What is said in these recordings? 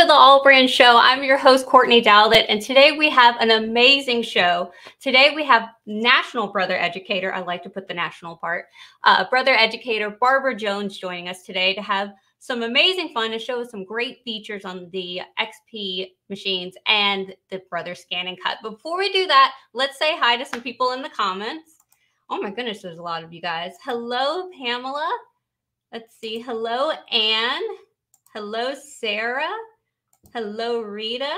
the All Brand Show. I'm your host, Courtney Douthat, and today we have an amazing show. Today we have National Brother Educator, I like to put the national part, Brother Educator Barbara Jones joining us today to have some amazing fun and show us some great features on the XP machines and the Brother ScanNCut. Before we do that, let's say hi to some people in the comments. Oh my goodness, there's a lot of you guys. Hello, Pamela. Let's see. Hello, Anne. Hello, Sarah. Hello, Rita.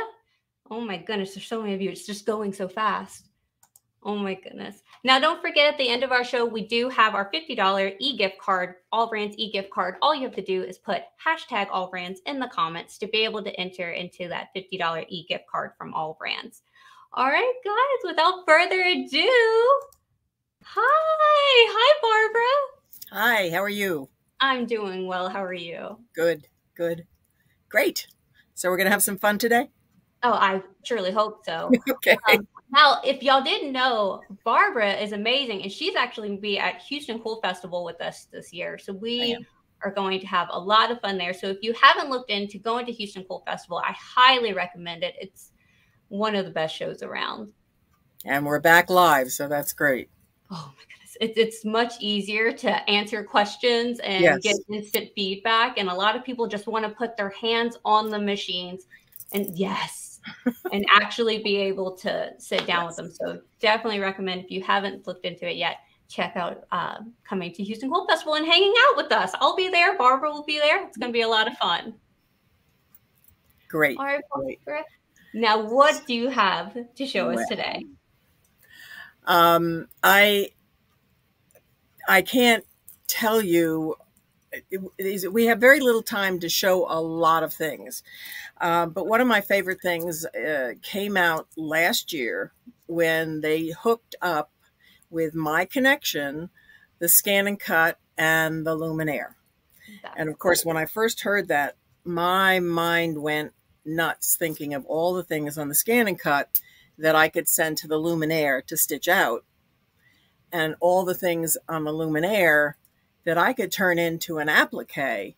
Oh my goodness, there's so many of you. It's just going so fast. Oh my goodness. Now, don't forget at the end of our show, we do have our $50 e-gift card, AllBrands E-Gift Card. All you have to do is put hashtag AllBrands in the comments to be able to enter into that $50 e-gift card from AllBrands. All right, guys, without further ado, hi. Hi, Barbara. Hi, how are you? I'm doing well. How are you? Good, good. Great. So we're going to have some fun today? Oh, I surely hope so. Okay. Now, if y'all didn't know, Barbara is amazing, and she's actually going to be at Houston Cool Festival with us this year. So we are going to have a lot of fun there. So if you haven't looked into going to Houston Cool Festival, I highly recommend it. It's one of the best shows around. And we're back live, so that's great. Oh my goodness. It's much easier to answer questions and get instant feedback. And a lot of people just want to put their hands on the machines and and actually be able to sit down with them. So definitely recommend, if you haven't looked into it yet, check out coming to Houston Cold Festival and hanging out with us. I'll be there. Barbara will be there. It's going to be a lot of fun. Great. All right, Barbara. Now, what do you have to show us today? I can't tell you. We have very little time to show a lot of things. But one of my favorite things came out last year when they hooked up with my connection, the ScanNCut and the Luminaire. And of course, when I first heard that, my mind went nuts thinking of all the things on the ScanNCut that I could send to the Luminaire to stitch out, and all the things on the Luminaire that I could turn into an applique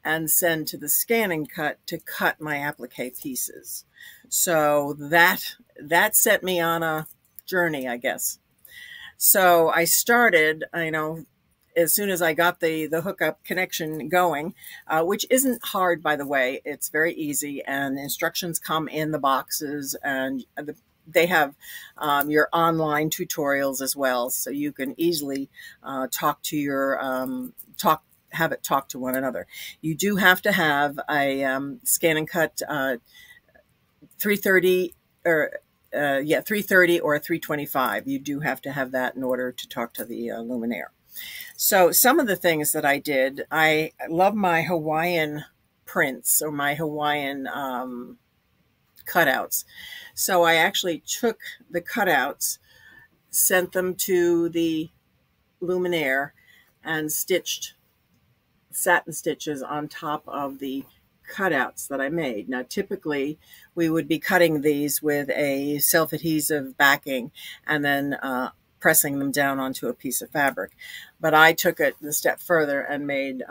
and send to the ScanNCut to cut my applique pieces. So that set me on a journey, I guess. So I started, as soon as I got the hookup connection going, which isn't hard, by the way. It's very easy, and instructions come in the boxes, and they have your online tutorials as well, so you can easily talk to your have it talk to one another. You do have to have a ScanNCut 330 or 330 or a 325. You do have to have that in order to talk to the Luminaire. So some of the things that I did, I love my Hawaiian prints or my Hawaiian cutouts. So I actually took the cutouts, sent them to the Luminaire, and stitched satin stitches on top of the cutouts that I made. Now, typically, we would be cutting these with a self-adhesive backing and then pressing them down onto a piece of fabric. But I took it a step further and made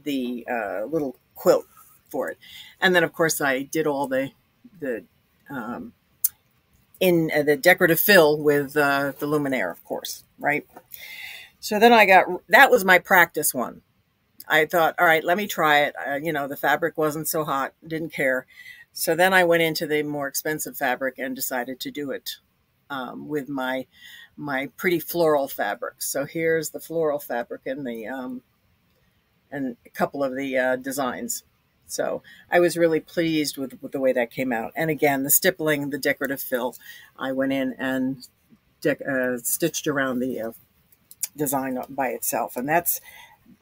the little quilt for it. And then, of course, I did all the decorative fill with the Luminaire, of course, right? So then that was my practice one. I thought, all right, let me try it. The fabric wasn't so hot, didn't care. So then I went into the more expensive fabric and decided to do it with my pretty floral fabric. So here's the floral fabric and and a couple of the designs. So I was really pleased with the way that came out. And again, the stippling, the decorative fill, I went in and stitched around the design by itself. And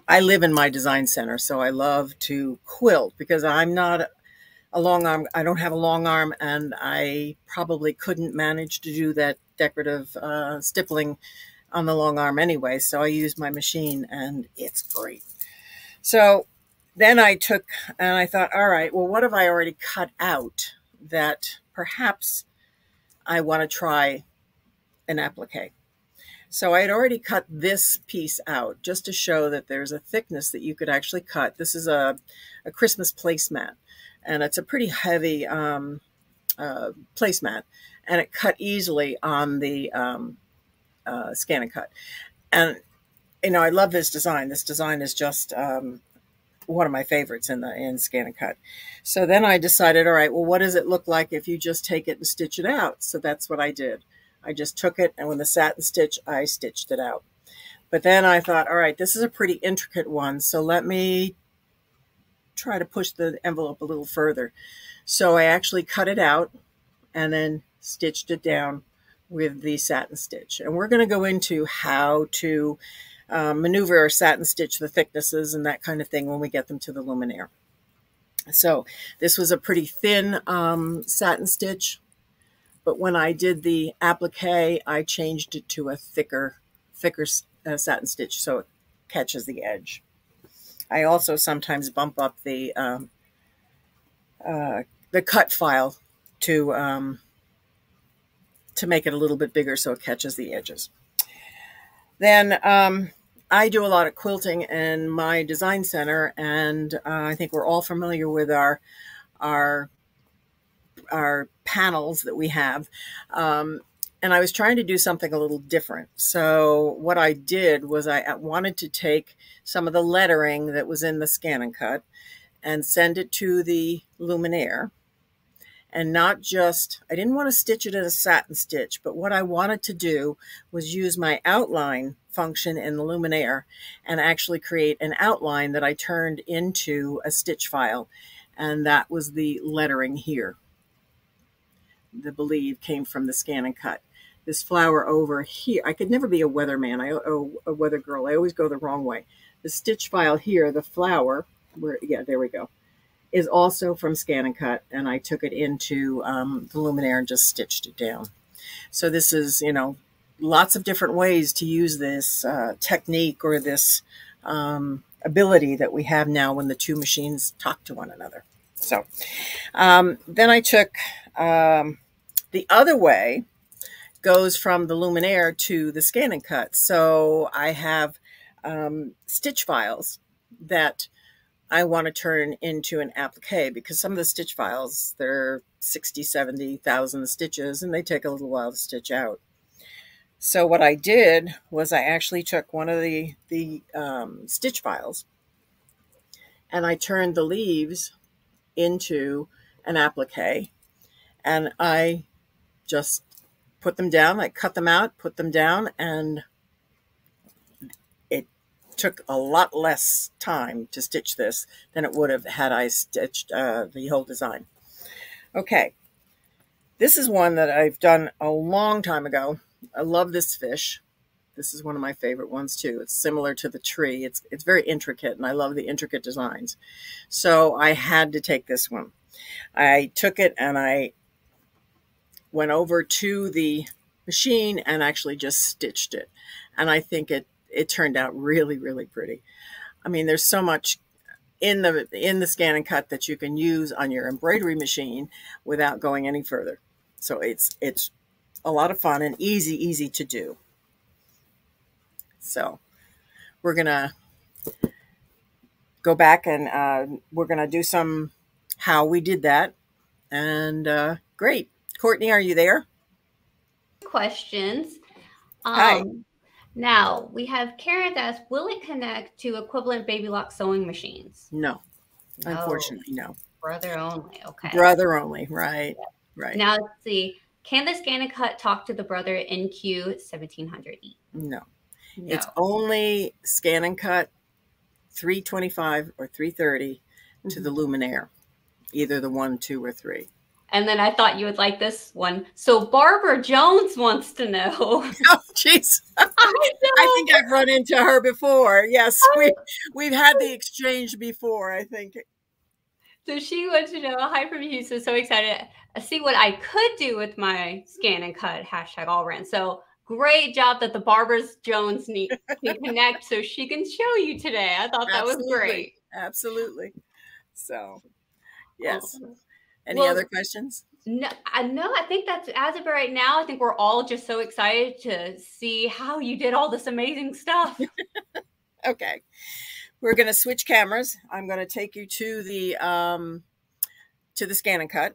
I live in my design center, so I love to quilt because I'm not a long arm. I don't have a long arm, and I probably couldn't manage to do that decorative stippling on the long arm anyway. So I use my machine, and it's great. So then I took and I thought, all right, well, what have I already cut out that perhaps I want to try an applique? So I had already cut this piece out just to show that there's a thickness that you could actually cut. This is a Christmas placemat. and it's a pretty heavy placemat, and it cut easily on the ScanNCut. And you know, I love this design. This design is just one of my favorites in ScanNCut. So then I decided, all right, well, what does it look like if you just take it and stitch it out? So that's what I did. I just took it, and with the satin stitch, I stitched it out. But then I thought, all right, this is a pretty intricate one, so let me try to push the envelope a little further. So I actually cut it out and then stitched it down with the satin stitch. And we're going to go into how to maneuver or satin stitch the thicknesses and that kind of thing when we get them to the Luminaire. So this was a pretty thin satin stitch, but when I did the applique, I changed it to a thicker satin stitch so it catches the edge. I also sometimes bump up the cut file to make it a little bit bigger so it catches the edges. Then I do a lot of quilting in my design center, and I think we're all familiar with our panels that we have. And I was trying to do something a little different. So what I did was I wanted to take some of the lettering that was in the ScanNCut and send it to the Luminaire. And not just, I didn't want to stitch it as a satin stitch, but what I wanted to do was use my outline function in the Luminaire and actually create an outline that I turned into a stitch file. And that was the lettering here. The believe came from the ScanNCut. This flower over here, I could never be a weatherman, a weather girl. I always go the wrong way. The stitch file here, the flower, yeah, there we go, is also from ScanNCut, and I took it into the Luminaire and just stitched it down. So this is, you know, lots of different ways to use this technique or this ability that we have now when the two machines talk to one another. So then I took the other way, goes from the Luminaire to the ScanNCut. So I have stitch files that I want to turn into an applique, because some of the stitch files, they're 60, 70,000 stitches, and they take a little while to stitch out. So what I did was I actually took one of the stitch files, and I turned the leaves into an applique, and I just put them down. I cut them out, put them down, and it took a lot less time to stitch this than it would have had I stitched the whole design. Okay, this is one that I've done a long time ago. I love this fish. This is one of my favorite ones too. It's similar to the tree. It's very intricate, and I love the intricate designs. So I had to take this one. I took it and I went over to the machine and actually just stitched it. And I think it turned out really, really pretty. I mean, there's so much in the ScanNCut that you can use on your embroidery machine without going any further. So it's a lot of fun and easy to do. So we're gonna go back and we're gonna do some how we did that. And great. Courtney, are you there? Questions. Hi. Now, we have Karen that asks, will it connect to equivalent baby lock sewing machines? No. Unfortunately, no. Brother only. Okay. Brother only. Right. Yeah. Right. Now, let's see. Can the ScanNCut talk to the Brother NQ 1700E? No. It's only ScanNCut 325 or 330 to the Luminaire. Either the 1, 2, or 3. And then I thought you would like this one. So Barbara Jones wants to know. Oh, jeez. I think I've run into her before. Yes, we've had the exchange before, I think. So she wants to know, hi from Houston, so excited. See what I could do with my ScanNCut, #AllBrands. So great job that the Barbara Jones can connect so she can show you today. I thought that was great. Absolutely. So, yes. Any other questions? No, I think that's, as of right now, I think we're all just so excited to see how you did all this amazing stuff. Okay. We're going to switch cameras. I'm going to take you to the to the ScanNCut,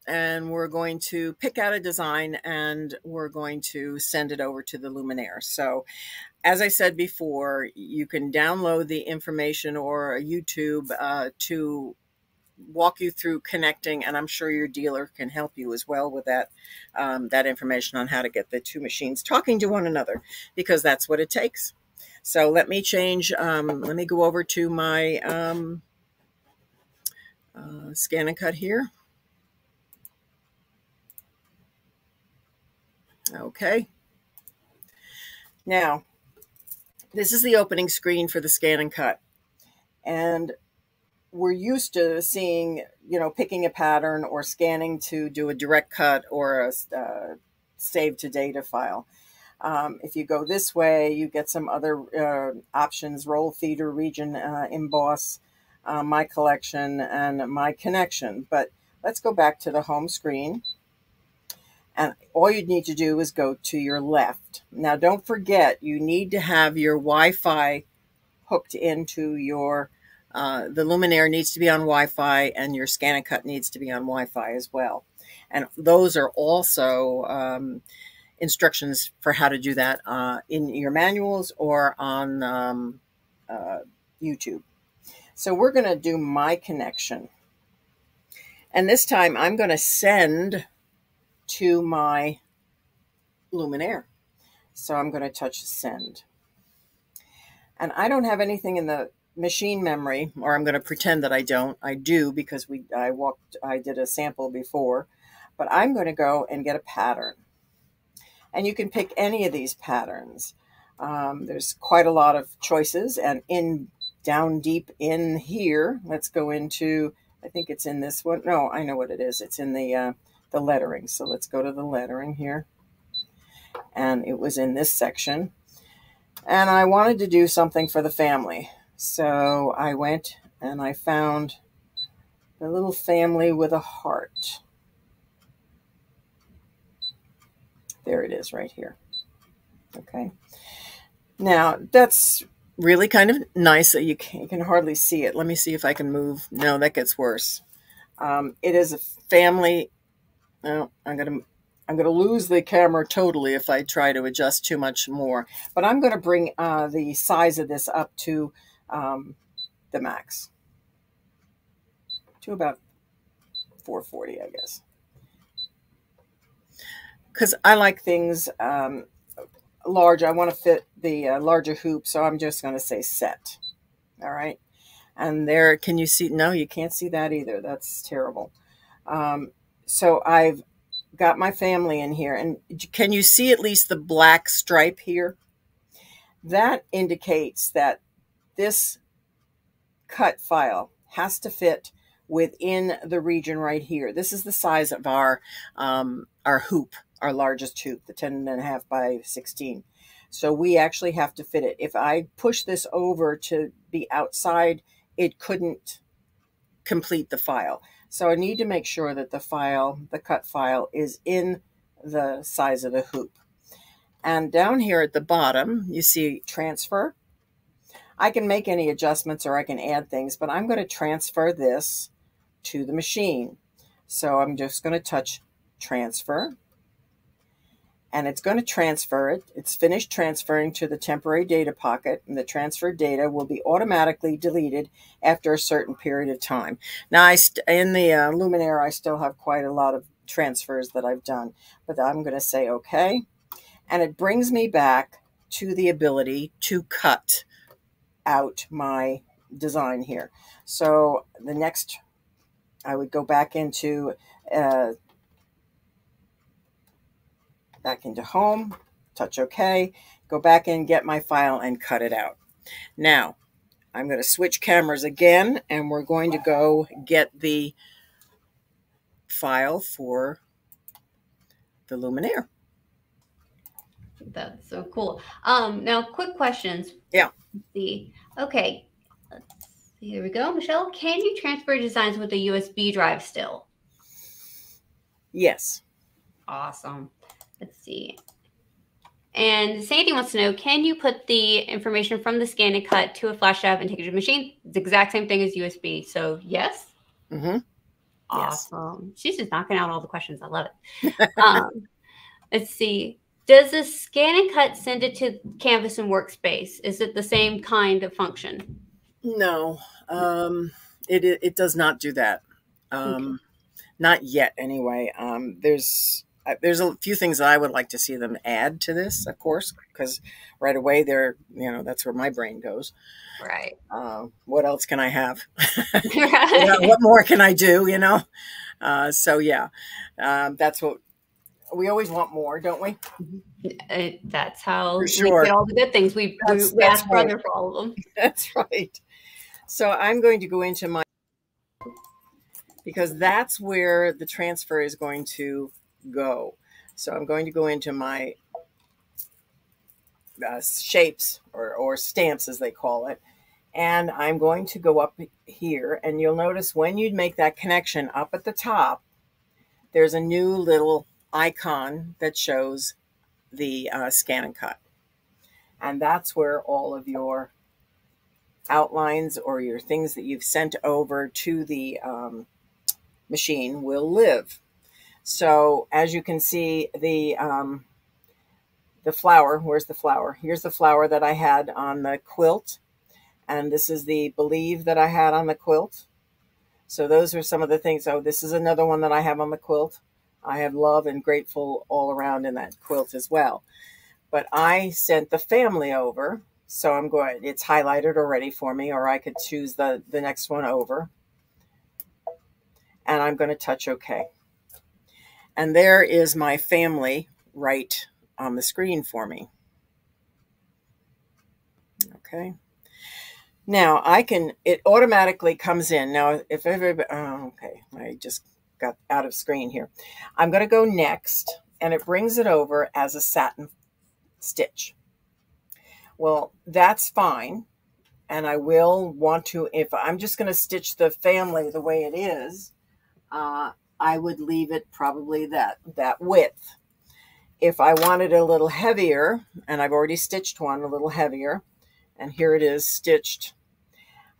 and we're going to pick out a design, and we're going to send it over to the Luminaire. So as I said before, you can download the information or a YouTube to walk you through connecting, and I'm sure your dealer can help you as well with that that information on how to get the two machines talking to one another, because that's what it takes. So let me change, let me go over to my ScanNCut here. Okay. Now, this is the opening screen for the ScanNCut, and we're used to seeing, you know, picking a pattern or scanning to do a direct cut or a save to data file. If you go this way, you get some other options: roll, feeder, region, emboss, my collection, and my connection. But let's go back to the home screen. And all you need to do is go to your left. Now, don't forget, you need to have your Wi-Fi hooked into your the Luminaire needs to be on Wi-Fi, and your ScanNCut needs to be on Wi-Fi as well. And those are also instructions for how to do that in your manuals or on YouTube. So we're going to do my connection. And this time I'm going to send to my Luminaire. So I'm going to touch send. And I don't have anything in the machine memory, or I'm going to pretend that I don't. I do, because I did a sample before, but I'm going to go and get a pattern. And you can pick any of these patterns. There's quite a lot of choices, and down deep in here, let's go into, I think it's in this one. No, I know what it is. It's in the lettering. So let's go to the lettering here. And it was in this section. And I wanted to do something for the family. So I went and I found the little family with a heart. There it is right here. Okay. Now, that's really kind of nice that you can hardly see it. Let me see if I can move. No, that gets worse. It is a family. No, I'm gonna lose the camera totally if I try to adjust too much more. But I'm going to bring the size of this up to the max, to about 440, I guess. Because I like things large. I want to fit the larger hoop, so I'm just going to say set. All right. And there, can you see? No, you can't see that either. That's terrible. So I've got my family in here, and can you see at least the black stripe here? That indicates that this cut file has to fit within the region right here. This is the size of our hoop, our largest hoop, the 10.5 by 16. So we actually have to fit it. If I push this over to be outside, it couldn't complete the file. So I need to make sure that the cut file is in the size of the hoop. And down here at the bottom, you see transfer. I can make any adjustments or I can add things, but I'm going to transfer this to the machine. So I'm just going to touch transfer. And it's going to transfer it. It's finished transferring to the temporary data pocket, and the transferred data will be automatically deleted after a certain period of time. Now, in the Luminaire, I still have quite a lot of transfers that I've done, but I'm going to say OK. And it brings me back to the ability to cut out my design here. So the next, I would go back into home, touch OK, go back in, get my file, and cut it out. Now, I'm going to switch cameras again, and we're going to go get the file for the Luminaire. That's so cool. Now, quick questions. Yeah. Let's see. Okay. Let's see. Here we go. Michelle, can you transfer designs with a USB drive still? Yes. Awesome. Let's see. And Sandy wants to know, can you put the information from the ScanNCut to a flash drive and take it to the machine? It's the exact same thing as USB. So yes. Mm-hmm. Yes. Awesome. She's just knocking out all the questions. I love it. Let's see. Does the ScanNCut send it to Canvas and Workspace? Is it the same kind of function? No, it does not do that. Okay. Not yet, anyway. There's a few things that I would like to see them add to this, of course, because right away that's where my brain goes. Right. What else can I have? Right. What more can I do? So yeah, that's what we always want more, don't we? That's how For we sure. get all the good things. We That's ask right. Brother for all of them. That's right. So I'm going to go into my, because that's where the transfer is going to go. So I'm going to go into my shapes or stamps, as they call it. And I'm going to go up here, and you'll notice when you make that connection up at the top, there's a new little icon that shows the ScanNCut. And that's where all of your outlines or your things that you've sent over to the machine will live. So as you can see, the flower, where's the flower? Here's the flower that I had on the quilt. And this is the Believe that I had on the quilt. So those are some of the things. Oh, this is another one that I have on the quilt. I have love and grateful all around in that quilt as well. But I sent the family over. So I'm going, it's highlighted already for me, or I could choose the next one over. And I'm going to touch OK. And there is my family right on the screen for me. Okay. Now it automatically comes in. Now, if everybody, okay, I just got out of screen here. I'm going to go next, and it brings it over as a satin stitch. Well, that's fine. And I will want to, if I'm just going to stitch the family the way it is, I would leave it probably that width. If I wanted a little heavier, and I've already stitched one a little heavier, and here it is stitched.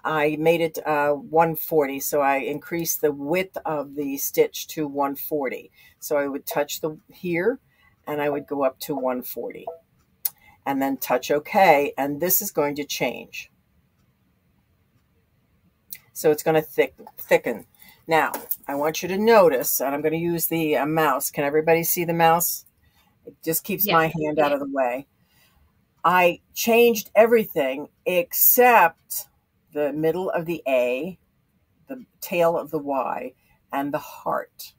I made it 140, so I increased the width of the stitch to 140. So I would touch here, and I would go up to 140, and then touch OK, and this is going to change. So it's going to thicken. Now, I want you to notice, and I'm going to use the mouse. Can everybody see the mouse? It just keeps my hand out of the way. I changed everything except the middle of the A, the tail of the Y, and the heart.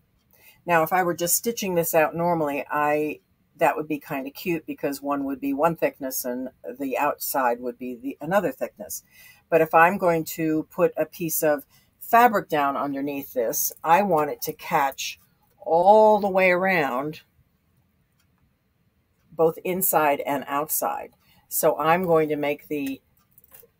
Now, if I were just stitching this out normally, that would be kind of cute because one would be one thickness and the outside would be another thickness. But if I'm going to put a piece of fabric down underneath this, I want it to catch all the way around, both inside and outside. So I'm going to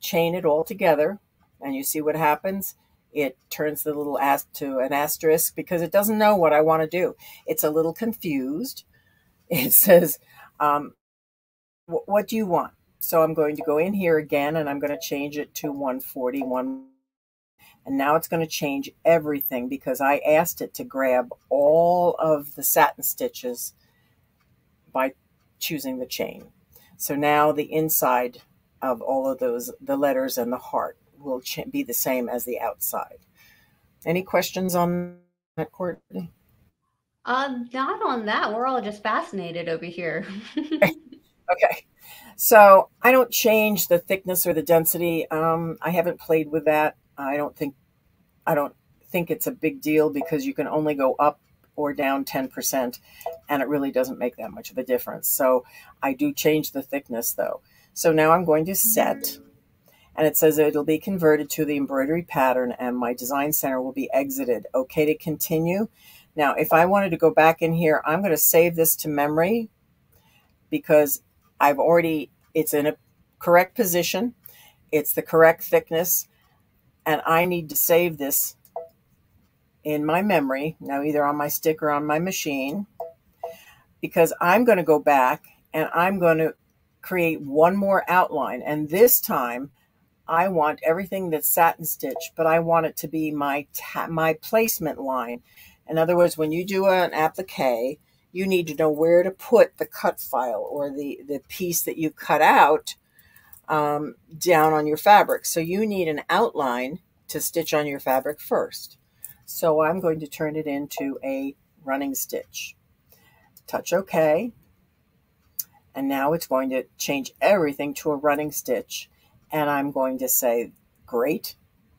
chain it all together, and you see what happens? It turns the little to an asterisk because it doesn't know what I want to do. It's a little confused. It says, what do you want? So I'm going to go in here again, and I'm going to change it to 141. And now it's going to change everything because I asked it to grab all of the satin stitches by choosing the chain. So now the inside of all of those, the letters and the heart, will be the same as the outside. Any questions on that, Courtney? Not on that. We're all just fascinated over here. Okay. So I don't change the thickness or the density. I haven't played with that. I don't think it's a big deal because you can only go up or down 10%, and it really doesn't make that much of a difference. So I do change the thickness though. So now I'm going to set, and it says it'll be converted to the embroidery pattern and my design center will be exited. Okay to continue. Now, if I wanted to go back in here, I'm going to save this to memory because it's in a correct position. It's the correct thickness, and I need to save this in my memory, now either on my stick or on my machine, because I'm going to go back and I'm going to create one more outline. And this time I want everything that's satin stitch, but I want it to be my placement line. In other words, when you do an applique, you need to know where to put the cut file or the piece that you cut out down on your fabric. So you need an outline to stitch on your fabric first. So I'm going to turn it into a running stitch. Touch OK. And now it's going to change everything to a running stitch. And I'm going to say, great,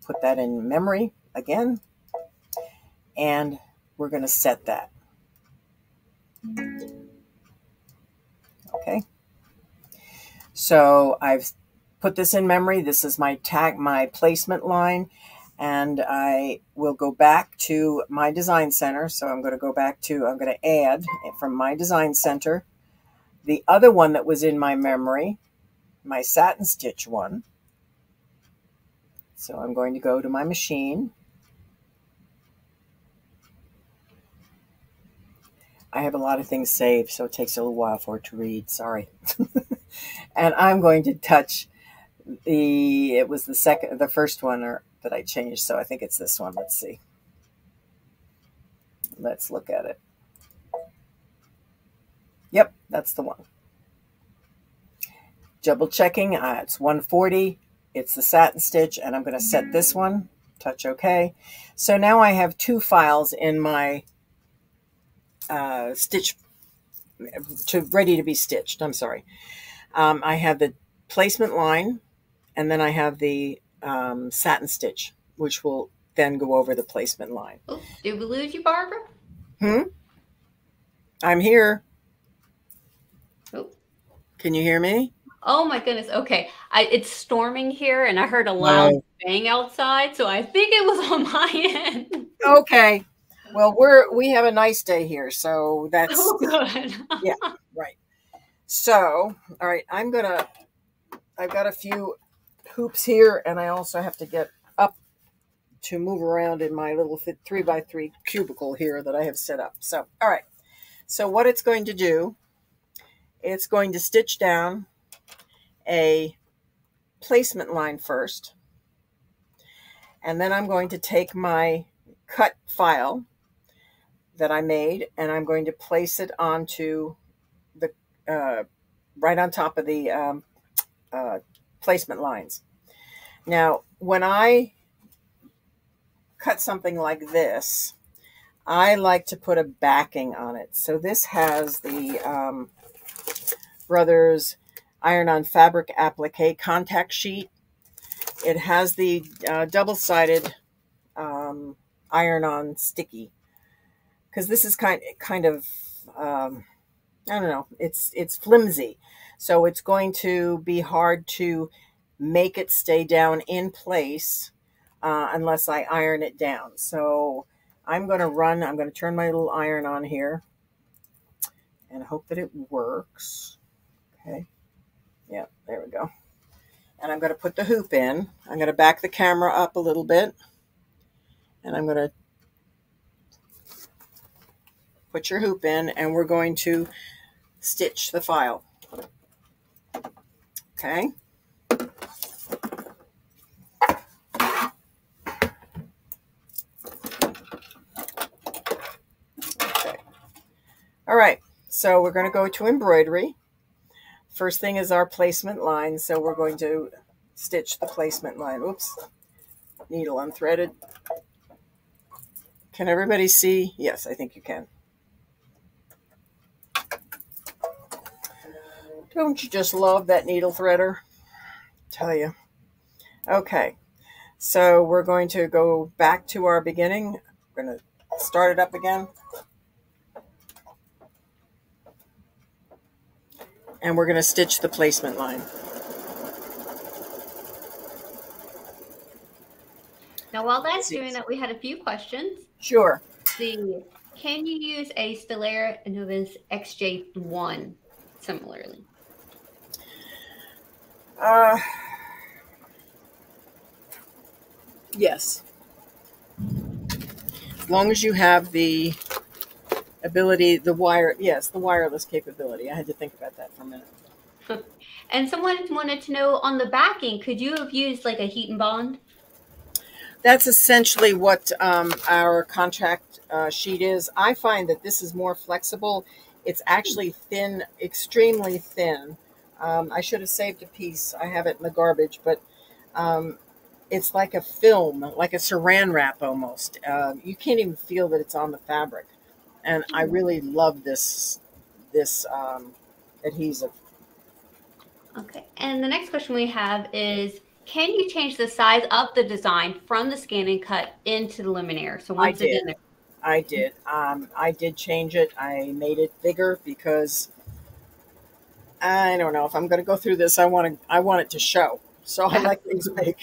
put that in memory again. And we're going to set that. Okay. So I've put this in memory. This is my placement line. And I will go back to my design center. So I'm going to add from my design center the other one that was in my memory, my satin stitch one. So I'm going to go to my machine. I have a lot of things saved, so it takes a little while for it to read. Sorry. And I'm going to touch it was the first one that I changed. So I think it's this one. Let's see. Let's look at it. Yep, that's the one. Double checking. It's 140. It's the satin stitch, and I'm going to set this one. Touch OK. So now I have two files in my stitch ready to be stitched. I'm sorry. I have the placement line, and then I have the satin stitch, which will then go over the placement line. Oh, did we lose you, Barbara? I'm here. Oh. Can you hear me? Oh my goodness. Okay. It's storming here and I heard a loud bang outside. So I think it was on my end. Okay. Well, we have a nice day here. So that's good. Yeah, right. So, all right, I've got a few hoops here, and I also have to get up to move around in my little 3x3 cubicle here that I have set up. So, all right. So what it's going to do, it's going to stitch down a placement line first, and then I'm going to take my cut file that I made, and I'm going to place it onto the right on top of the placement lines. Now, when I cut something like this, I like to put a backing on it. So this has the Brothers Iron-On Fabric Applique contact sheet. It has the double-sided iron-on sticky, because this is kind of I don't know, it's flimsy, so it's going to be hard to make it stay down in place unless I iron it down. So I'm going to turn my little iron on here and hope that it works. Okay. Yeah, there we go. And I'm going to put the hoop in. I'm going to back the camera up a little bit, and I'm going to put your hoop in, and we're going to stitch the file. Okay. Okay. All right. So we're going to go to embroidery. First thing is our placement line. So we're going to stitch the placement line. Oops. Needle unthreaded. Can everybody see? Yes, I think you can. Don't you just love that needle threader? Tell you. Okay, so we're going to go back to our beginning. We're going to start it up again. And we're going to stitch the placement line. Now, while that's doing that, we had a few questions. Sure. Can you use a Stellara Novus XJ1 similarly? Yes. As long as you have the ability, the wireless capability. I had to think about that for a minute. And someone wanted to know on the backing, could you have used like a heat and bond? That's essentially what our contract sheet is. I find that this is more flexible. It's actually thin, extremely thin. I should have saved a piece. I have it in the garbage, but it's like a film, like a saran wrap almost. You can't even feel that it's on the fabric. And I really love this adhesive. Okay. And the next question we have is, can you change the size of the design from the ScanNCut into the Luminaire? So I once it's did. in there. I did. I did change it. I made it bigger because I don't know if I'm going to go through this. I want it to show. So I like things big.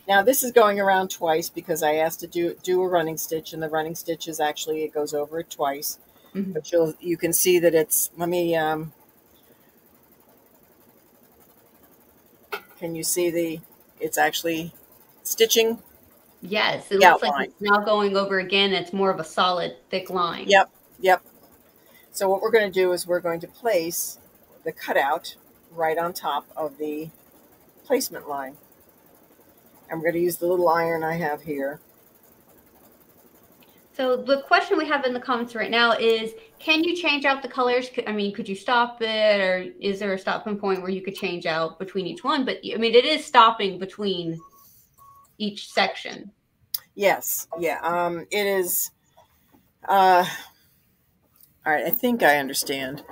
Now this is going around twice because I asked to do a running stitch, and the running stitch is actually, it goes over it twice. Mm-hmm. But you can see that it's, let me, can you see it's actually stitching? Yes, it looks like it's now going over again. It's more of a solid, thick line. Yep, yep. So what we're going to do is we're going to place the cutout right on top of the placement line. And we're going to use the little iron I have here. So the question we have in the comments right now is, can you change out the colors? I mean, could you stop it, or is there a stopping point where you could change out between each one? But I mean, it is stopping between each section. Yes, yeah. It is. All right, I think I understand.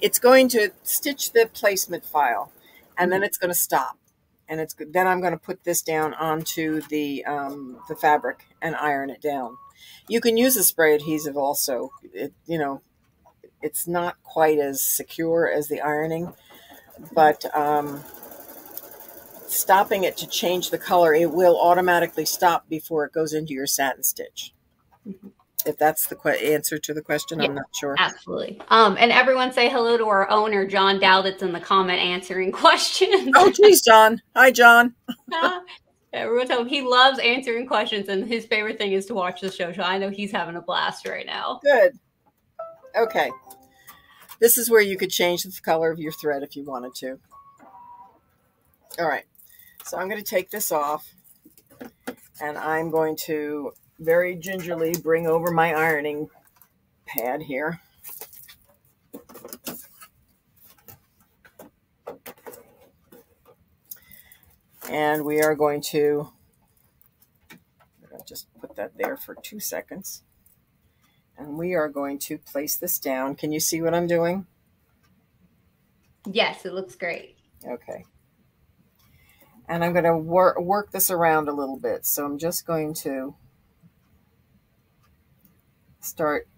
It's going to stitch the placement file, and then it's going to stop. And then I'm going to put this down onto the fabric and iron it down. You can use a spray adhesive also. It's not quite as secure as the ironing, but stopping it to change the color, it will automatically stop before it goes into your satin stitch. Mm-hmm. If that's the answer to the question, yeah, I'm not sure. Absolutely. And everyone say hello to our owner, John Douthat's in the comment answering questions. Oh, geez, John. Hi, John. Everyone tell him he loves answering questions, and his favorite thing is to watch the show. So I know he's having a blast right now. Good. Okay. This is where you could change the color of your thread if you wanted to. All right. So I'm going to take this off, and I'm going to very gingerly bring over my ironing pad here. And we are going to just put that there for 2 seconds. And we are going to place this down. Can you see what I'm doing? Yes, it looks great. Okay. And I'm going to work this around a little bit. So I'm just going to start,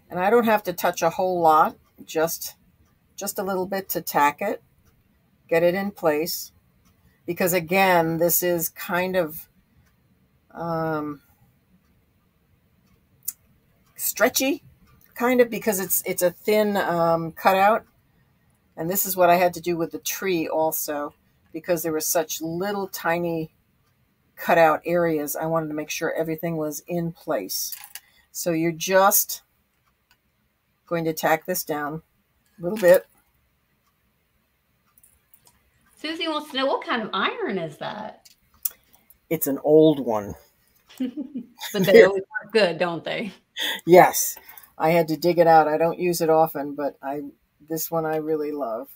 and I don't have to touch a whole lot, just a little bit to tack it, get it in place. Because again, this is kind of stretchy, kind of, because it's a thin cutout. And this is what I had to do with the tree also, because there were such little tiny cutout areas. I wanted to make sure everything was in place. So you're just going to tack this down a little bit. Susie wants to know, what kind of iron is that? It's an old one. But they always work good, don't they? Yes. I had to dig it out. I don't use it often, but this one I really love.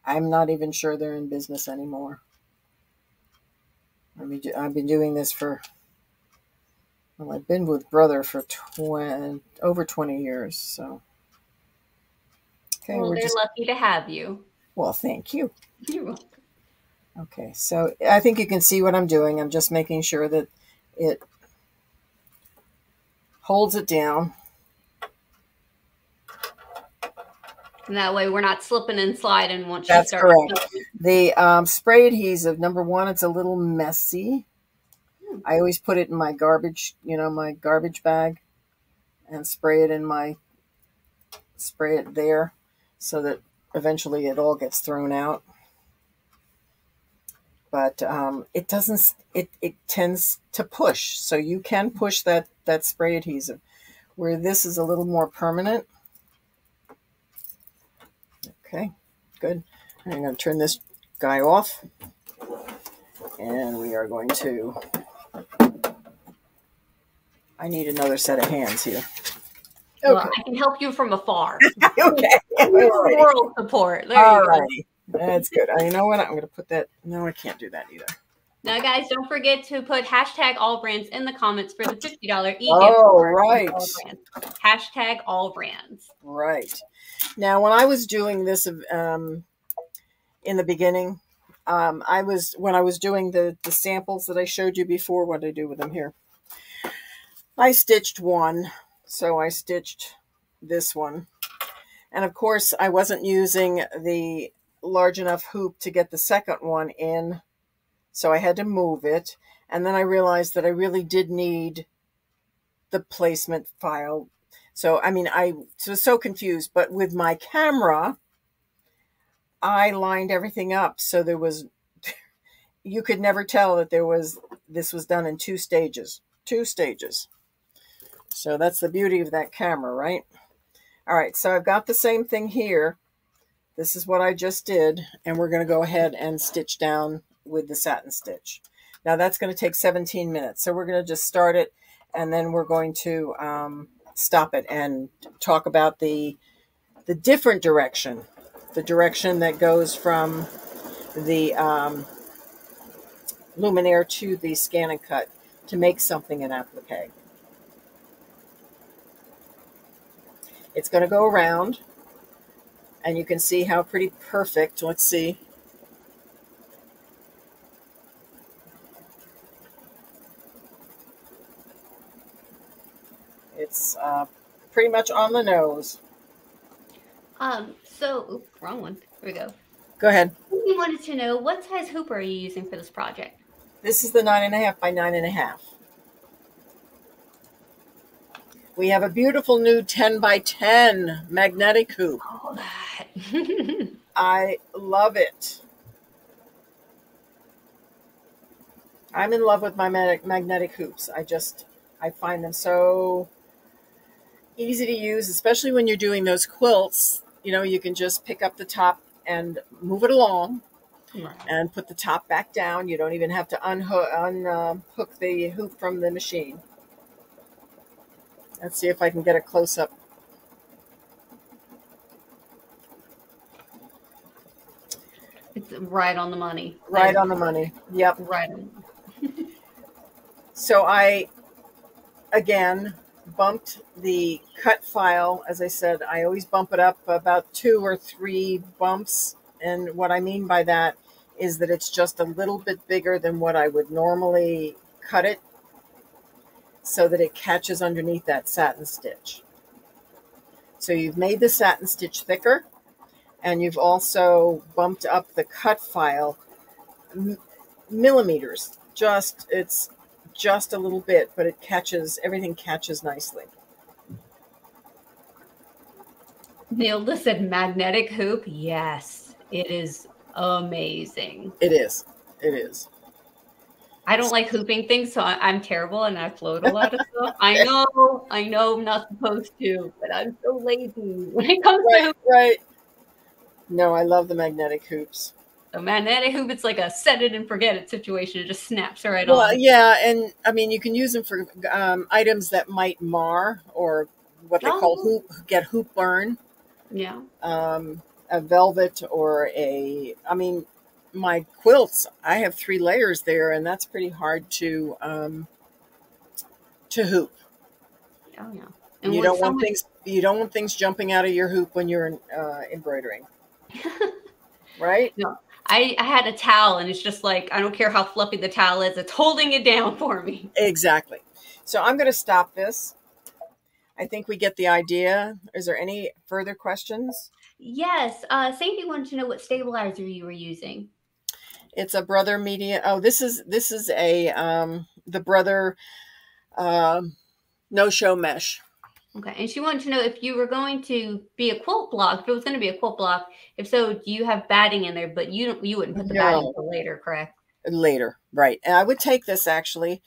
I'm not even sure they're in business anymore. I've been doing this for, well, I've been with Brother for over 20 years. So, okay, well, they're lucky to have you. Well, thank you. You're welcome. Okay, so I think you can see what I'm doing. I'm just making sure that it holds it down. And that way we're not slipping and sliding once you start. That's correct. Slipping. The spray adhesive, number one, it's a little messy. I always put it in my garbage, my garbage bag, and spray it there so that eventually it all gets thrown out. But it doesn't, it tends to push. So you can push that spray adhesive. where this is a little more permanent. Okay, good. I'm going to turn this guy off, and we are going to, I need another set of hands here. Okay. Well, I can help you from afar. Okay. Moral support. There All you right. go. That's good. You know what? I'm going to put that. No, I can't do that either. Now, guys, don't forget to put hashtag AllBrands in the comments for the $50 e-gift card. Right. Hashtag AllBrands. Right. Now, when I was doing this in the beginning, when I was doing the samples that I showed you before, what did I do with them here? I stitched one. So I stitched this one. And of course, I wasn't using the large enough hoop to get the second one in. So I had to move it. And then I realized that I really did need the placement file. So, I mean, I was so confused. But with my camera, I lined everything up. So there was, you could never tell that this was done in 2 stages. 2 stages. So that's the beauty of that camera, right? All right, so I've got the same thing here. This is what I just did, and we're going to go ahead and stitch down with the satin stitch. Now that's going to take 17 minutes. So we're going to just start it, and then we're going to stop it and talk about the different direction, the direction that goes from the Luminaire to the ScanNCut to make something in applique. It's going to go around, and you can see how pretty perfect. Let's see. It's pretty much on the nose. So, wrong one. Here we go. Go ahead. We wanted to know, what size hoop are you using for this project? This is the 9.5 by 9.5. We have a beautiful new 10 by 10 magnetic hoop. Oh, that. I love it. I'm in love with my magnetic hoops. I find them so easy to use, especially when you're doing those quilts. You know, you can just pick up the top and move it along, right, and put the top back down. You don't even have to unhook the hoop from the machine. Let's see if I can get a close-up. It's right on the money. Right on the money. Yep. Right on. So I, again, bumped the cut file. As I said, I always bump it up about 2 or 3 bumps. And what I mean by that is that it's just a little bit bigger than what I would normally cut it, so that it catches underneath that satin stitch. So you've made the satin stitch thicker, and you've also bumped up the cut file millimeters. It's just a little bit, but it catches, everything catches nicely. Nilda said magnetic hoop. Yes, it is amazing. It is. It is. I don't like hooping things, so I'm terrible, and I float a lot of stuff. I know I'm not supposed to, but I'm so lazy when it comes to hooping. Right. No, I love the magnetic hoops. The magnetic hoop, it's like a set it and forget it situation. It just snaps right on. Well, yeah, and I mean, you can use them for items that might mar, or what they call hoop burn. Yeah. A velvet or I mean, my quilts, I have 3 layers there, and that's pretty hard to hoop. Oh yeah. And you don't want things jumping out of your hoop when you're embroidering. Right? No. I had a towel, and it's just like, I don't care how fluffy the towel is, it's holding it down for me. Exactly. So I'm going to stop this. I think we get the idea. Is there any further questions? Yes. Sandy wanted to know what stabilizer you were using. It's a Brother Media. Oh, this is a the Brother no-show mesh. Okay, and she wanted to know if you were going to be a quilt block. If it was going to be a quilt block, if so, do you have batting in there? But you wouldn't put the batting until later, correct? Later, right? And I would take this actually,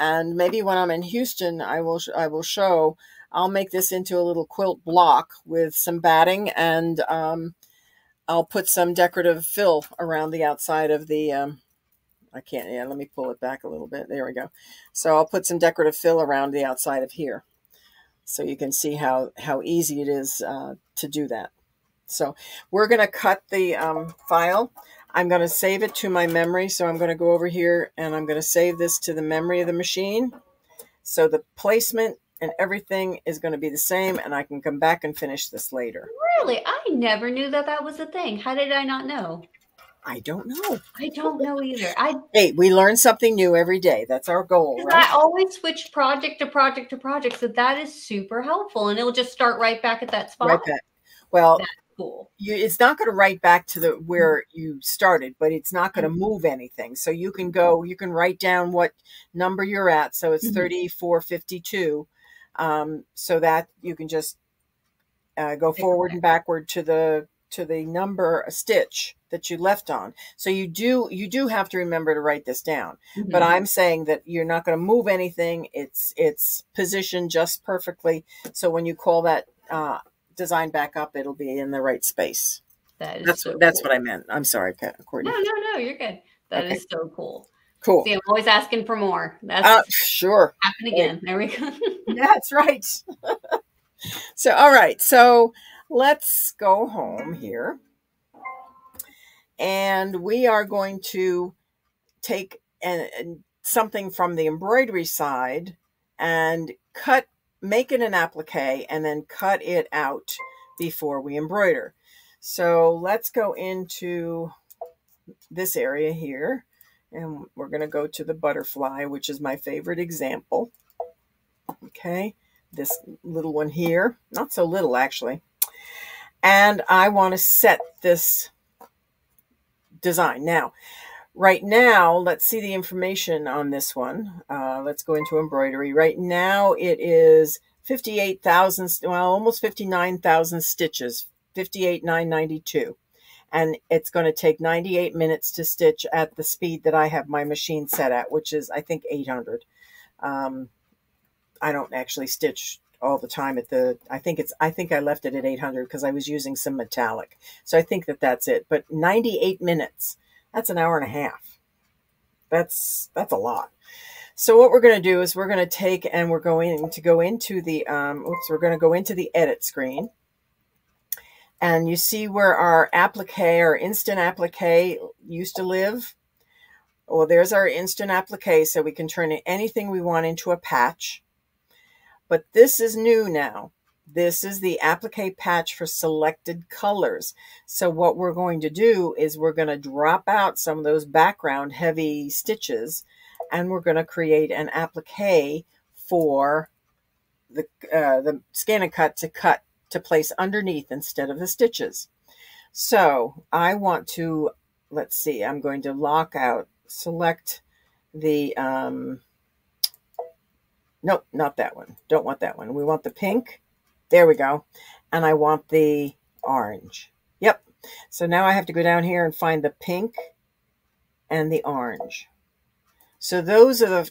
And maybe when I'm in Houston, I will show. I'll make this into a little quilt block with some batting, and I'll put some decorative fill around the outside of the, I can't, yeah, let me pull it back a little bit. There we go. So I'll put some decorative fill around the outside of here, so you can see how easy it is to do that. So we're going to cut the file. I'm going to save it to my memory. So I'm going to go over here and I'm going to save this to the memory of the machine. So the placement and everything is going to be the same, and I can come back and finish this later. Really? I never knew that that was a thing. How did I not know? I don't know. I don't know either. Hey, we learn something new every day. That's our goal, right? I always switch project to project to project, so that is super helpful, and it'll just start right back at that spot. Right back. Well, that's cool. It's not going to write back to the where you started, but it's not going to move anything. So you can go, you can write down what number you're at. So it's 3452. So that you can just go forward and backward to the number, a stitch that you left on. So you do have to remember to write this down. But I'm saying that you're not going to move anything. It's positioned just perfectly. So when you call that design back up, it'll be in the right space. That's cool. What I meant. I'm sorry, Courtney. No, you're good. That is so cool. Cool. See, I'm always asking for more. That's sure. Happen again. There we go. That's right. So, all right. So let's go home here. And we are going to take something from the embroidery side and make it an applique, and then cut it out before we embroider. So let's go into this area here, and we're going to go to the butterfly, which is my favorite example. Okay, this little one here, not so little actually. And I want to set this design. Now, right now, let's see the information on this one. Let's go into embroidery. Right now, it is 58,000, well, almost 59,000 stitches, 58,992. And it's going to take 98 minutes to stitch at the speed that I have my machine set at, which is, I think, 800. I don't actually stitch all the time at the, I think I left it at 800 because I was using some metallic. So I think that's it. But 98 minutes, that's an hour and a half. That's a lot. So what we're going to do is we're going to take and we're going to go into the, we're going to go into the edit screen. And you see where our applique, our instant applique used to live? Well, there's our instant applique, so we can turn anything we want into a patch. But this is new now. This is the applique patch for selected colors. So what we're going to do is we're going to drop out some of those background heavy stitches, and we're going to create an applique for the ScanNCut to place underneath instead of the stitches. So I want to, let's see, I'm going to lock out, select the, nope, not that one. Don't want that one. We want the pink. There we go. And I want the orange. Yep. So now I have to go down here and find the pink and the orange. So those are the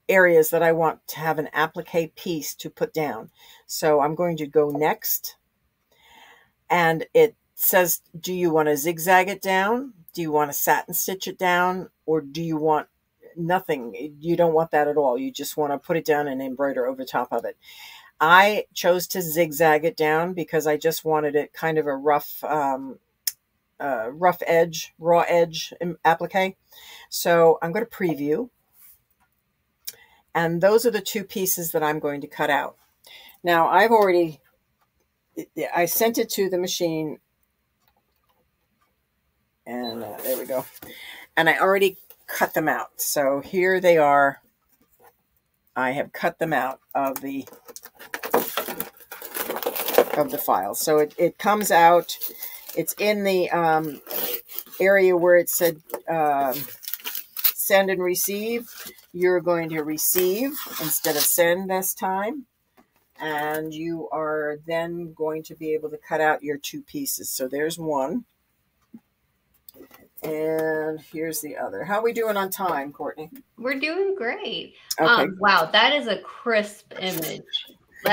areas that I want to have an applique piece to put down. So I'm going to go next. And it says, do you want to zigzag it down? Do you want to satin stitch it down? Or do you want nothing? You don't want that at all. You just want to put it down and embroider over top of it. I chose to zigzag it down because I just wanted it kind of a rough edge, raw edge applique. So I'm going to preview. And those are the two pieces that I'm going to cut out. Now I sent it to the machine, and there we go. And I already cut them out. So here they are. I have cut them out of the file. So it comes out. It's in the area where it said send and receive. You're going to receive instead of send this time. And you are then going to be able to cut out your two pieces. So there's one. And here's the other. How are we doing on time, Courtney? We're doing great. Okay. Wow, that is a crisp image.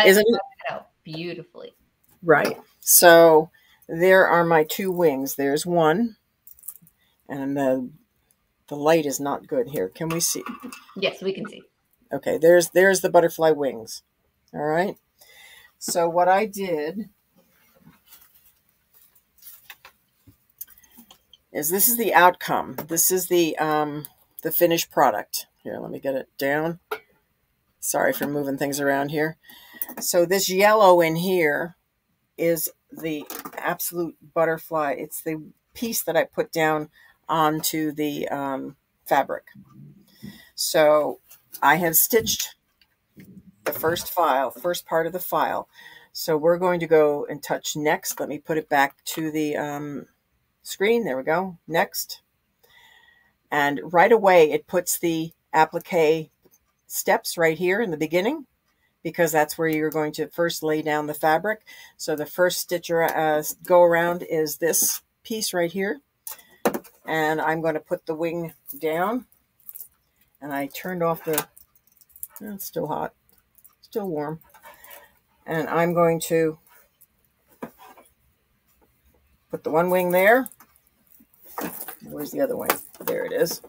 Isn't it? Out beautifully. Right. So there are my two wings. There's one, and the light is not good here. Can we see? Yes, we can see. Okay, there's the butterfly wings. All right. So what I did is, this is the outcome. This is the finished product. Here, let me get it down. Sorry for moving things around here. So this yellow in here is the absolute butterfly. It's the piece that I put down onto the fabric. So I have stitched the first part of the file. So we're going to go and touch next. Let me put it back to the screen. There we go. Next. And right away it puts the applique steps right here in the beginning, because that's where you're going to first lay down the fabric. So the first stitch go around is this piece right here. And I'm going to put the wing down. And I turned off the, it's still hot, still warm. And I'm going to put the one wing there. Where's the other wing? There it is.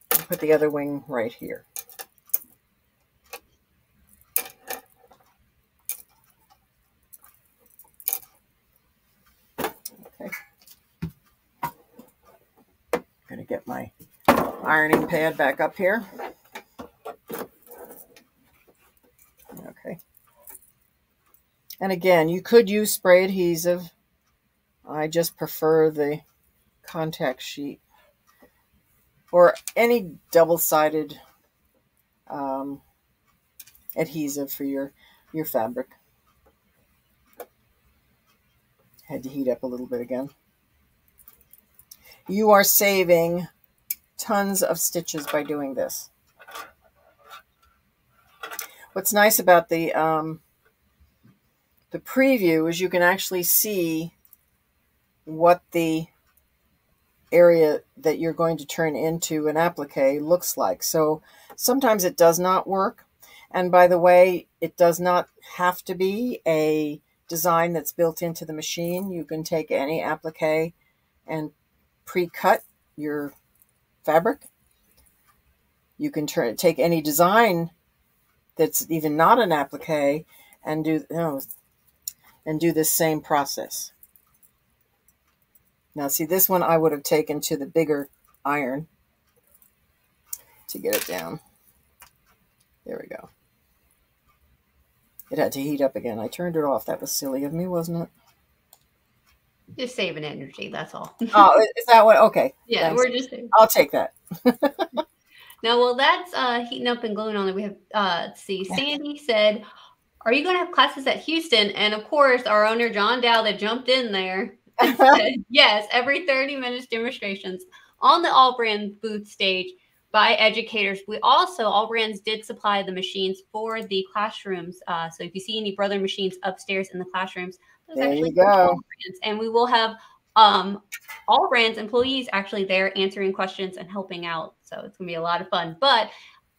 Put the other wing right here. Okay. I'm going to get my ironing pad back up here. Okay. And again, you could use spray adhesive. I just prefer the contact sheet, or any double-sided adhesive for your fabric. Had to heat up a little bit again. You are saving tons of stitches by doing this. What's nice about the preview is you can actually see what the area that you're going to turn into an applique looks like. So sometimes it does not work. And by the way, it does not have to be a design that's built into the machine. You can take any applique and pre-cut your fabric. You can take any design that's even not an applique and do this same process. Now see, this one I would have taken to the bigger iron to get it down. There we go. It had to heat up again. I turned it off. That was silly of me, wasn't it? Just saving energy, that's all. Oh, is that what? Okay. Yeah, thanks. we're just saving. I'll take that. Now, while that's heating up and gluing on it, we have, let's see, Sandy said, are you going to have classes at Houston? And of course, our owner, John Douthat, jumped in there and said, yes, every 30 minutes demonstrations on the AllBrands booth stage by educators. We also, AllBrands did supply the machines for the classrooms. So if you see any Brother machines upstairs in the classrooms, there you go. And we will have AllBrands employees actually there answering questions and helping out. So it's going to be a lot of fun. But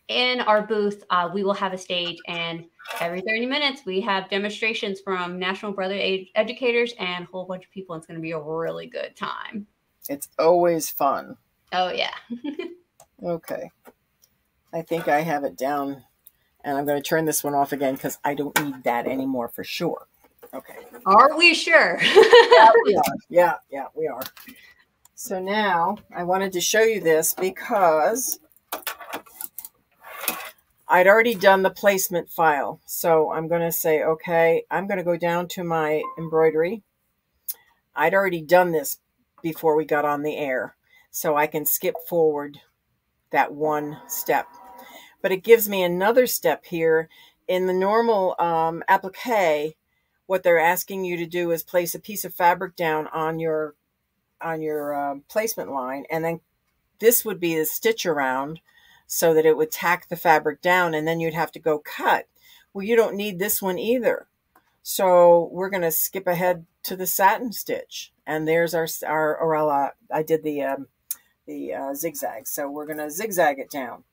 in our booth, we will have a stage, and every 30 minutes we have demonstrations from National Brother educators and a whole bunch of people. It's going to be a really good time. It's always fun. Oh, yeah. Okay. I think I have it down, and I'm going to turn this one off again because I don't need that anymore for sure. Okay. Are we sure? Yeah, we are. Yeah, we are. So now I wanted to show you this because I'd already done the placement file. So I'm going to say, okay, I'm going to go down to my embroidery. I'd already done this before we got on the air, so I can skip forward that one step. But it gives me another step here. In the normal applique, what they're asking you to do is place a piece of fabric down on your placement line, and then this would be the stitch around so that it would tack the fabric down, and then you'd have to go cut. Well, you don't need this one either. So we're going to skip ahead to the satin stitch, and there's our Orella. I did the zigzag, so we're going to zigzag it down,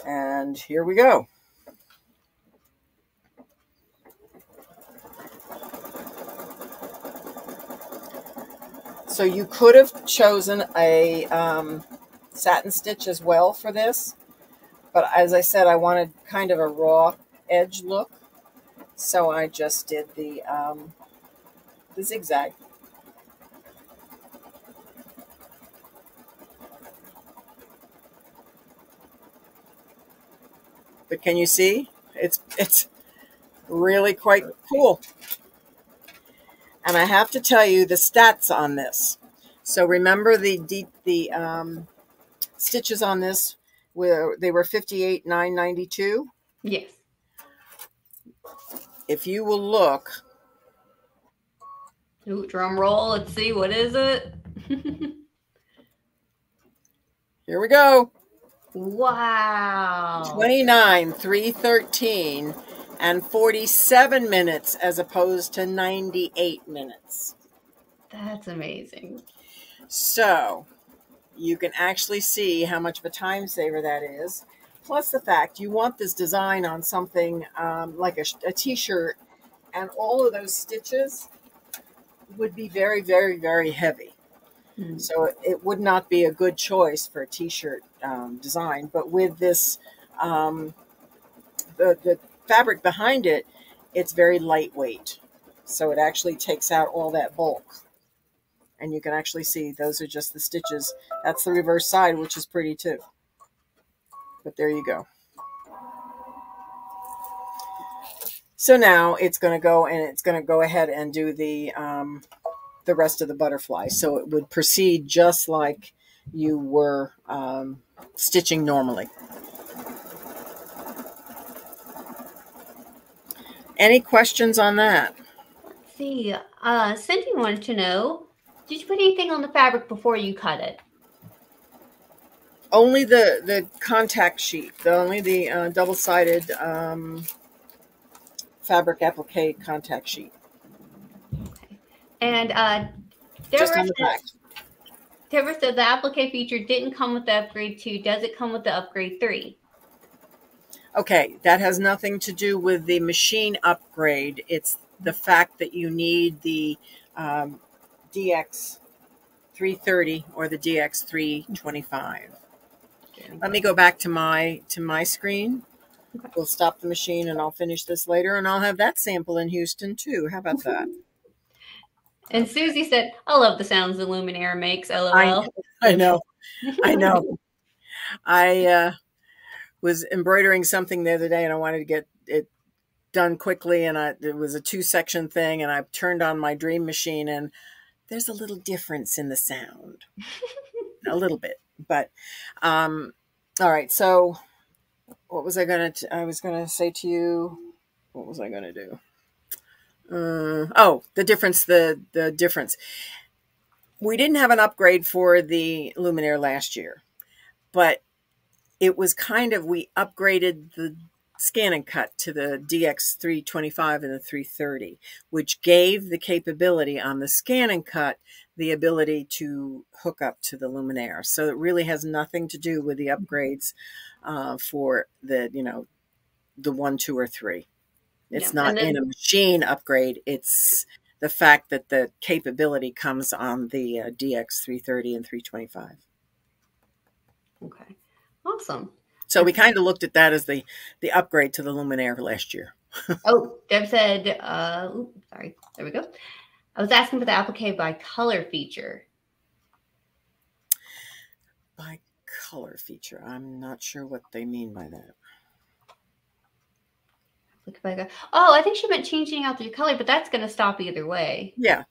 and here we go. So you could have chosen a satin stitch as well for this, but as I said, I wanted kind of a raw edge look, so I just did the zigzag. But can you see? It's really quite cool. And I have to tell you the stats on this. So remember the stitches on this, they were 58,992. Yes. If you will look. Ooh, drum roll. Let's see. What is it? Here we go. Wow. 29,313 and 47 minutes as opposed to 98 minutes. That's amazing. So you can actually see how much of a time saver that is. Plus the fact you want this design on something like a t-shirt, and all of those stitches would be very, very, very heavy. Mm. So it would not be a good choice for a t-shirt design. But with this, the fabric behind it, it's very lightweight. So it actually takes out all that bulk. And you can actually see those are just the stitches. That's the reverse side, which is pretty too. But there you go. So now it's going to go, and it's going to go ahead and do the rest of the butterfly. So it would proceed just like you were stitching normally. Any questions on that? Let's see. Cindy wanted to know, did you put anything on the fabric before you cut it? Only the contact sheet, only the double-sided fabric applique contact sheet. Okay. And just on the back. Deborah said the applique feature didn't come with the upgrade 2. Does it come with the upgrade 3? Okay, that has nothing to do with the machine upgrade. It's the fact that you need the DX 330 or the DX 325. Let me go back to my screen. Okay. We'll stop the machine and I'll finish this later, and I'll have that sample in Houston too. How about that? And Susie said, I love the sounds the Luminaire makes, LOL. I know. I know. I was embroidering something the other day, and I wanted to get it done quickly, and it was a 2-section thing, and I turned on my dream machine, and there's a little difference in the sound. A little bit. But all right, so what was I going to say to you? What was I going to do? Oh, the difference, the difference. We didn't have an upgrade for the Luminaire last year, but it was kind of, we upgraded the ScanNCut to the DX 325 and the 330, which gave the capability on the ScanNCut the ability to hook up to the Luminaire. So it really has nothing to do with the upgrades for the, the 1, 2, or 3. It's not in a machine upgrade. It's the fact that the capability comes on the DX 330 and 325. Okay. Awesome. So we kind of looked at that as the upgrade to the Luminaire last year. Oh, Deb said, sorry, there we go. I was asking for the applique by color feature. By color feature. I'm not sure what they mean by that. Oh, I think she meant changing out the color, but that's going to stop either way. Yeah.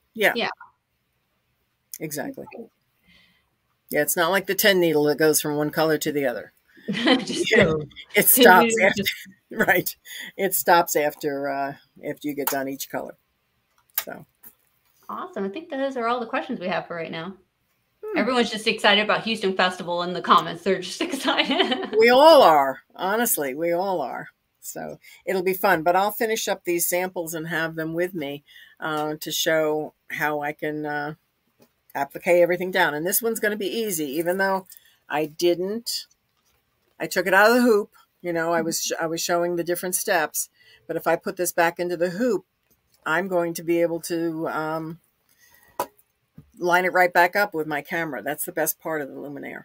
Exactly. Yeah, it's not like the 10 needle that goes from one color to the other. It stops after, right. It stops after you get done each color. So awesome. I think those are all the questions we have for right now. Everyone's just excited about Houston Festival in the comments. They're just excited. We all are. Honestly, we all are. So it'll be fun, but I'll finish up these samples and have them with me to show how I can applique everything down. And this one's going to be easy, even though I took it out of the hoop. You know, I was showing the different steps, but if I put this back into the hoop, I'm going to be able to line it right back up with my camera. That's the best part of the Luminaire.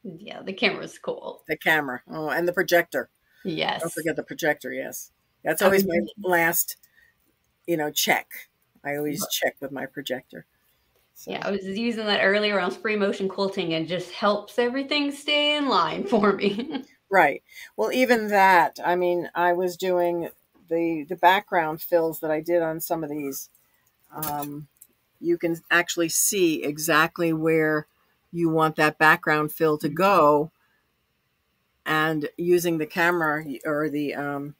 Yeah, the camera's cool. The camera. Oh, and the projector. Yes. Don't forget the projector. Yes. That's always my last, check. I always check with my projector. So. Yeah, I was using that earlier on spray motion quilting and just helps everything stay in line for me. Right. Well, even that, I mean, I was doing the background fills that I did on some of these. You can actually see exactly where you want that background fill to go. And using the camera or the on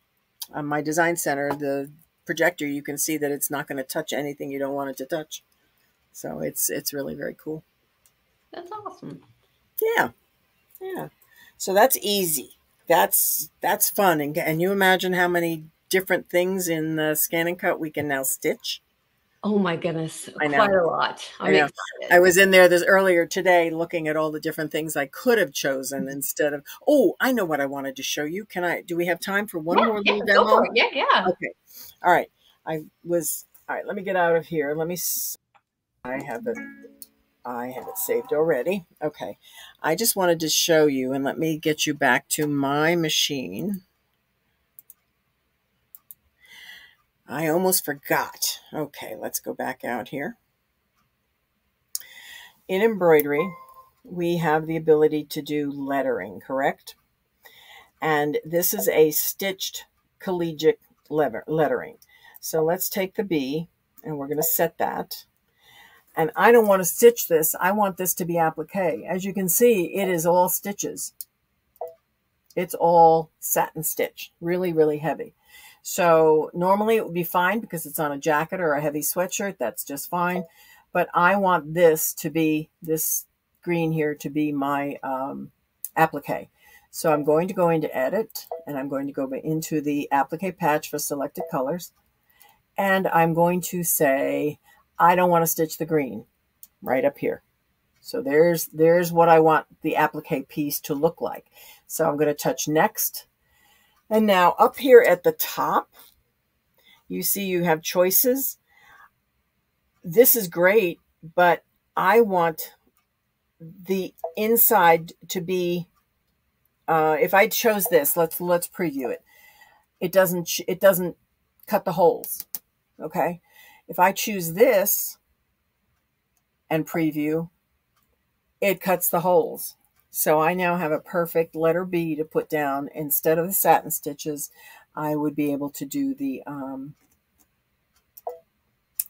my design center, the projector, you can see that it's not going to touch anything you don't want it to touch. So it's really very cool. That's awesome. Yeah. Yeah. So that's easy. That's fun. And can you imagine how many different things in the ScanNCut we can now stitch? Oh my goodness, quite a lot. I'm excited. I was in there earlier today looking at all the different things I could have chosen instead of, I know what I wanted to show you. Do we have time for one more little demo? Go for it. Yeah. Okay. All right. All right, let me get out of here. I have it saved already. Okay. I just wanted to show you, and let me get you back to my machine. I almost forgot. Okay, let's go back out here. In embroidery, we have the ability to do lettering, correct? And this is a stitched collegiate lettering. So let's take the B, and we're going to set that. And I don't want to stitch this. I want this to be applique. As you can see, it is all stitches. It's all satin stitch, really, really heavy. So normally it would be fine because it's on a jacket or a heavy sweatshirt. That's just fine. But I want this green here to be my applique. So I'm going to go into Edit, and I'm going to go into the applique patch for selected colors. And I'm going to say, I don't want to stitch the green right up here. So there's what I want the applique piece to look like. So I'm going to touch Next. And now up here at the top, you see you have choices. This is great, but I want the inside to be, if I chose this, let's preview it. It doesn't cut the holes. Okay. If I choose this and preview, it cuts the holes. So I now have a perfect letter B to put down. Instead of the satin stitches, I would be able to do the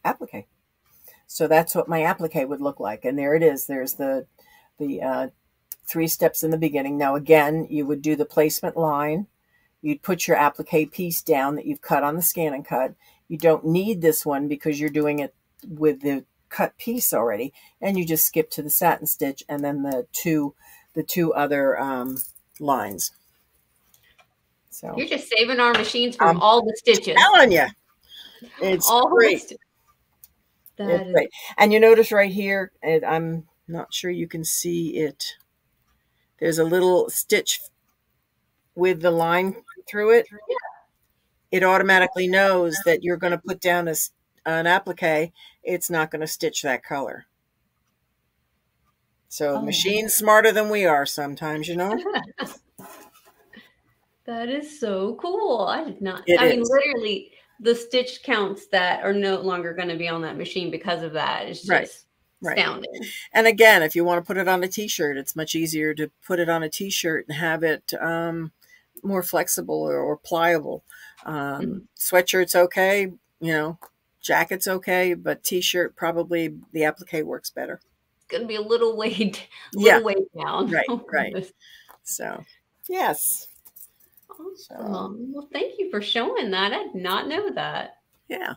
applique. So that's what my applique would look like. And there it is. There's the 3 steps in the beginning. Now, again, you would do the placement line. You'd put your applique piece down that you've cut on the ScanNCut. You don't need this one because you're doing it with the cut piece already. And you just skip to the satin stitch and then the two other lines. So you're just saving our machines from all the stitches. I'm telling you, it's great. It's great. And you notice right here, and I'm not sure you can see it. There's a little stitch with the line through it. Yeah. It automatically knows that you're going to put down an applique. It's not going to stitch that color. So the machine's smarter than we are sometimes, you know? That is so cool. I did not. I mean, literally, the stitch counts that are no longer going to be on that machine because of that. It's just astounding. And again, if you want to put it on a t-shirt, it's much easier to put it on a t-shirt and have it more flexible or pliable. Sweatshirt's okay, jacket's okay, but t-shirt, probably the applique works better. It's going to be a little weight down. Right. So, yes. Awesome. Well, thank you for showing that. I did not know that. Yeah.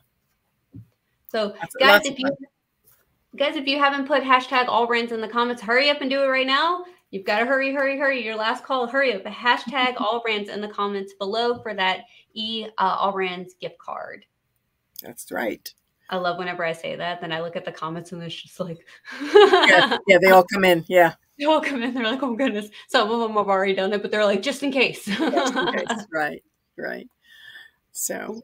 So, guys, if you haven't put hashtag AllBrands in the comments, hurry up and do it right now. You've got to hurry, hurry, hurry. Your last call, hurry up. Hashtag AllBrands in the comments below for that AllBrands gift card. That's right. I love whenever I say that. Then I look at the comments and it's just like, yeah, they all come in. Yeah. They all come in. They're like, oh goodness. Some of them have already done it, but they're like, just in case. Just in case. Right. Right. So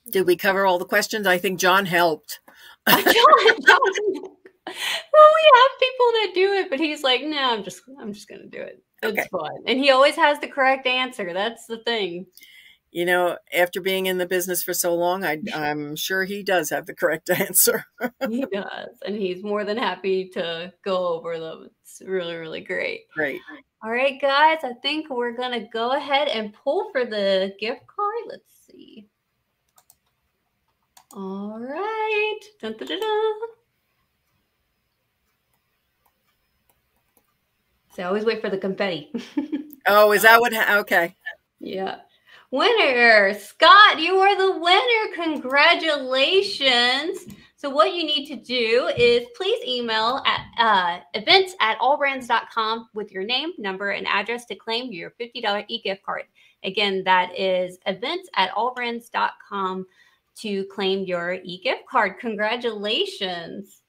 did we cover all the questions? I think John helped. John. Well, we have people that do it, but he's like, no, I'm just going to do it. It's fun. And he always has the correct answer. That's the thing. You know, after being in the business for so long, I'm sure he does have the correct answer. He does. And he's more than happy to go over them. It's really, really great. Great. All right, guys, I think we're going to go ahead and pull for the gift card. Let's see. All right. Dun, dun, dun, dun. So I always wait for the confetti. Oh, is that what? Okay. Yeah. Winner, Scott, you are the winner. Congratulations. So what you need to do is please email at events@allbrands.com with your name, number, and address to claim your $50 e-gift card. Again, that is events@allbrands.com to claim your e-gift card. Congratulations.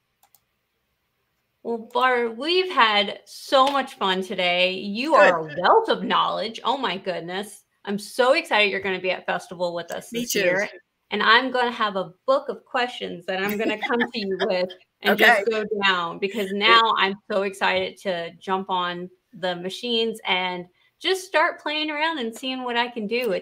Well, Barb, we've had so much fun today. You are a wealth of knowledge. Oh, my goodness. I'm so excited you're going to be at Festival with us this year. And I'm going to have a book of questions that I'm going to come to you with and just go down, because now I'm so excited to jump on the machines and just start playing around and seeing what I can do.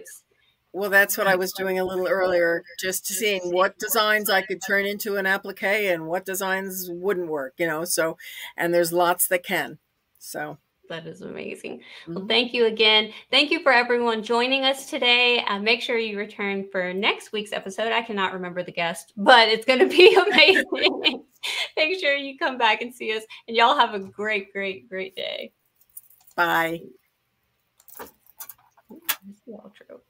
Well, that's what I was doing a little earlier, just seeing what designs I could turn into an applique and what designs wouldn't work, you know, so, and there's lots that can, so. That is amazing. Well, thank you again. Thank you for everyone joining us today. Make sure you return for next week's episode. I cannot remember the guest, but it's going to be amazing. Make sure you come back and see us, and y'all have a great, great, great day. Bye. Here's the outro.